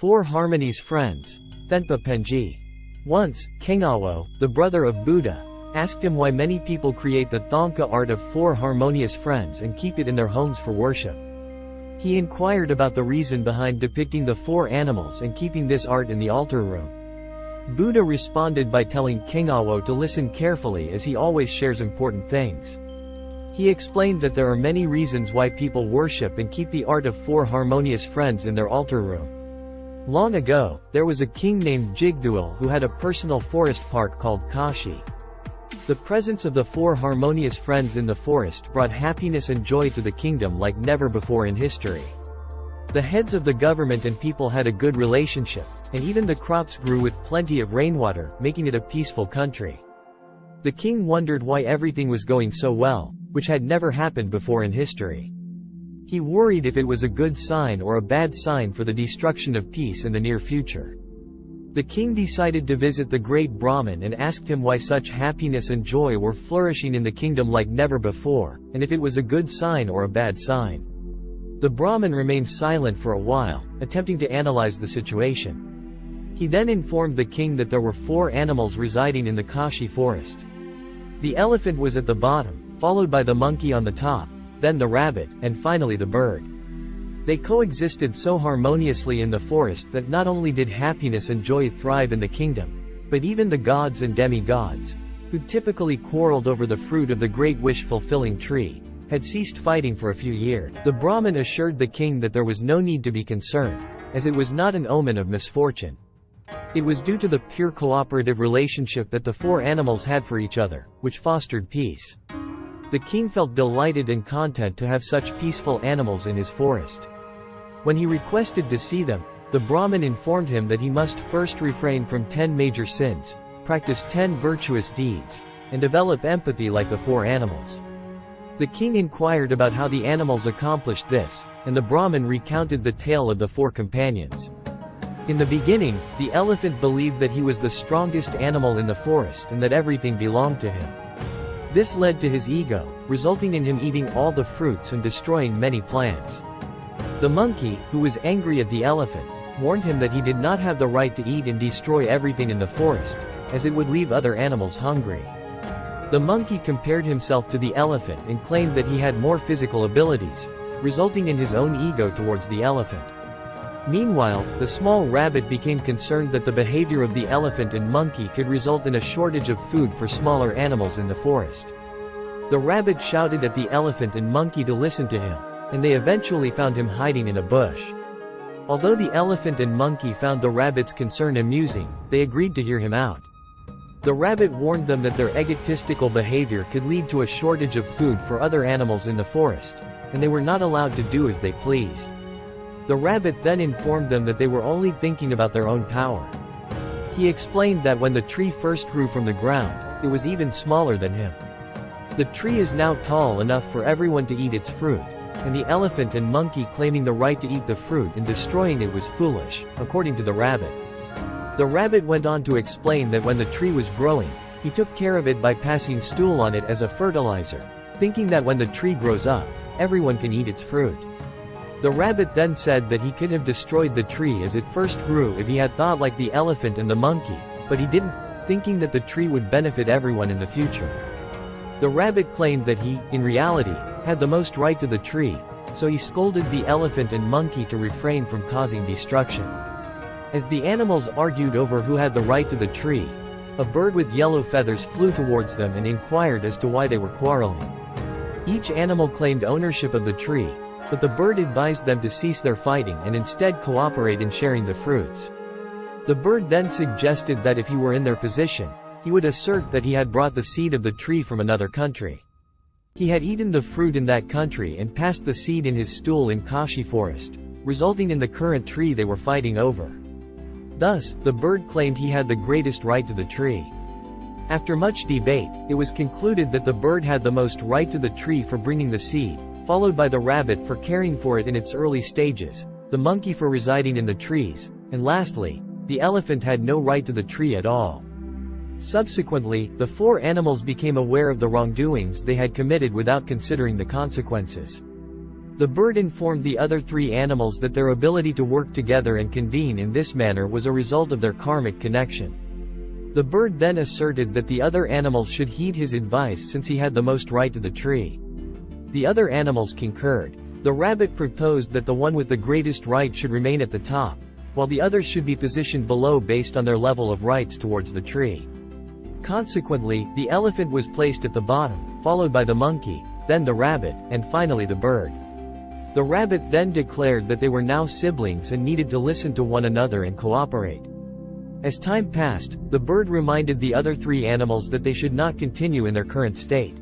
Four Harmonious Friends. Thuenpa Puenzhi. Once, Kengawo, the brother of Buddha, asked him why many people create the Thuenpa art of four harmonious friends and keep it in their homes for worship. He inquired about the reason behind depicting the four animals and keeping this art in the altar room. Buddha responded by telling Kengawo to listen carefully, as he always shares important things. He explained that there are many reasons why people worship and keep the art of four harmonious friends in their altar room. Long ago, there was a king named Jigthuel who had a personal forest park called Kashi. The presence of the four harmonious friends in the forest brought happiness and joy to the kingdom like never before in history. The heads of the government and people had a good relationship, and even the crops grew with plenty of rainwater, making it a peaceful country. The king wondered why everything was going so well, which had never happened before in history. He worried if it was a good sign or a bad sign for the destruction of peace in the near future. The king decided to visit the great Brahmin and asked him why such happiness and joy were flourishing in the kingdom like never before, and if it was a good sign or a bad sign. The Brahmin remained silent for a while, attempting to analyze the situation. He then informed the king that there were four animals residing in the Kashi forest. The elephant was at the bottom, followed by the monkey on the top, then the rabbit, and finally the bird. They coexisted so harmoniously in the forest that not only did happiness and joy thrive in the kingdom, but even the gods and demigods, who typically quarreled over the fruit of the great wish-fulfilling tree, had ceased fighting for a few years. The Brahmin assured the king that there was no need to be concerned, as it was not an omen of misfortune. It was due to the pure cooperative relationship that the four animals had for each other, which fostered peace. The king felt delighted and content to have such peaceful animals in his forest. When he requested to see them, the Brahmin informed him that he must first refrain from 10 major sins, practice 10 virtuous deeds, and develop empathy like the four animals. The king inquired about how the animals accomplished this, and the Brahmin recounted the tale of the four companions. In the beginning, the elephant believed that he was the strongest animal in the forest and that everything belonged to him. This led to his ego, resulting in him eating all the fruits and destroying many plants. The monkey, who was angry at the elephant, warned him that he did not have the right to eat and destroy everything in the forest, as it would leave other animals hungry. The monkey compared himself to the elephant and claimed that he had more physical abilities, resulting in his own ego towards the elephant. Meanwhile, the small rabbit became concerned that the behavior of the elephant and monkey could result in a shortage of food for smaller animals in the forest. The rabbit shouted at the elephant and monkey to listen to him, and they eventually found him hiding in a bush. Although the elephant and monkey found the rabbit's concern amusing, they agreed to hear him out. The rabbit warned them that their egotistical behavior could lead to a shortage of food for other animals in the forest, and they were not allowed to do as they pleased. The rabbit then informed them that they were only thinking about their own power. He explained that when the tree first grew from the ground, it was even smaller than him. The tree is now tall enough for everyone to eat its fruit, and the elephant and monkey claiming the right to eat the fruit and destroying it was foolish, according to the rabbit. The rabbit went on to explain that when the tree was growing, he took care of it by passing stool on it as a fertilizer, thinking that when the tree grows up, everyone can eat its fruit. The rabbit then said that he could have destroyed the tree as it first grew if he had thought like the elephant and the monkey, but he didn't, thinking that the tree would benefit everyone in the future. The rabbit claimed that he, in reality, had the most right to the tree, so he scolded the elephant and monkey to refrain from causing destruction. As the animals argued over who had the right to the tree, a bird with yellow feathers flew towards them and inquired as to why they were quarreling. Each animal claimed ownership of the tree, but the bird advised them to cease their fighting and instead cooperate in sharing the fruits. The bird then suggested that if he were in their position, he would assert that he had brought the seed of the tree from another country. He had eaten the fruit in that country and passed the seed in his stool in Kashi forest, resulting in the current tree they were fighting over. Thus, the bird claimed he had the greatest right to the tree. After much debate, it was concluded that the bird had the most right to the tree for bringing the seed, followed by the rabbit for caring for it in its early stages, the monkey for residing in the trees, and lastly, the elephant had no right to the tree at all. Subsequently, the four animals became aware of the wrongdoings they had committed without considering the consequences. The bird informed the other three animals that their ability to work together and convene in this manner was a result of their karmic connection. The bird then asserted that the other animals should heed his advice since he had the most right to the tree. The other animals concurred. The rabbit proposed that the one with the greatest right should remain at the top, while the others should be positioned below based on their level of rights towards the tree. Consequently, the elephant was placed at the bottom, followed by the monkey, then the rabbit, and finally the bird. The rabbit then declared that they were now siblings and needed to listen to one another and cooperate. As time passed, the bird reminded the other three animals that they should not continue in their current state.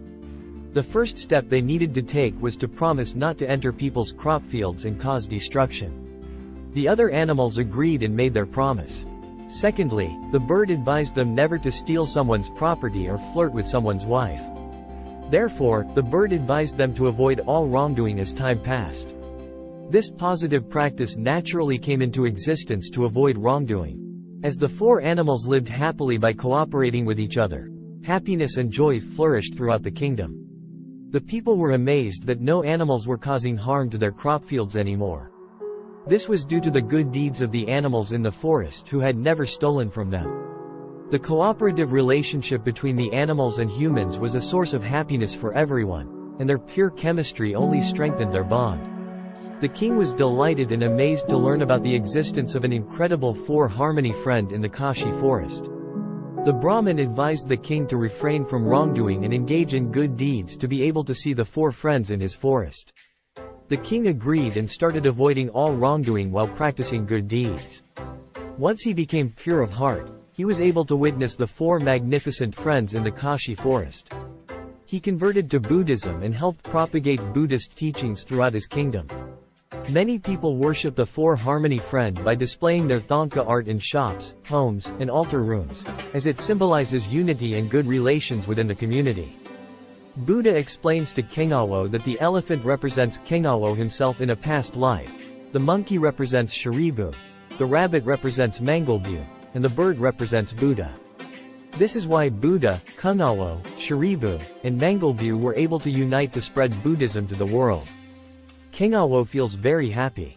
The first step they needed to take was to promise not to enter people's crop fields and cause destruction. The other animals agreed and made their promise. Secondly, the bird advised them never to steal someone's property or flirt with someone's wife. Therefore, the bird advised them to avoid all wrongdoing as time passed. This positive practice naturally came into existence to avoid wrongdoing. As the four animals lived happily by cooperating with each other, happiness and joy flourished throughout the kingdom. The people were amazed that no animals were causing harm to their crop fields anymore. This was due to the good deeds of the animals in the forest who had never stolen from them. The cooperative relationship between the animals and humans was a source of happiness for everyone, and their pure chemistry only strengthened their bond. The king was delighted and amazed to learn about the existence of an incredible four-harmony friend in the Kashi forest. The Brahmin advised the king to refrain from wrongdoing and engage in good deeds to be able to see the four friends in his forest. The king agreed and started avoiding all wrongdoing while practicing good deeds. Once he became pure of heart, he was able to witness the four magnificent friends in the Kashi forest. He converted to Buddhism and helped propagate Buddhist teachings throughout his kingdom. Many people worship the Four Harmony Friend by displaying their Thuenpa art in shops, homes, and altar rooms, as it symbolizes unity and good relations within the community. Buddha explains to Kingawo that the elephant represents Kingawo himself in a past life, the monkey represents Sharibu, the rabbit represents Mangalbu, and the bird represents Buddha. This is why Buddha, Kingawo, Sharibu, and Mangalbu were able to unite to spread Buddhism to the world. Kingawo feels very happy.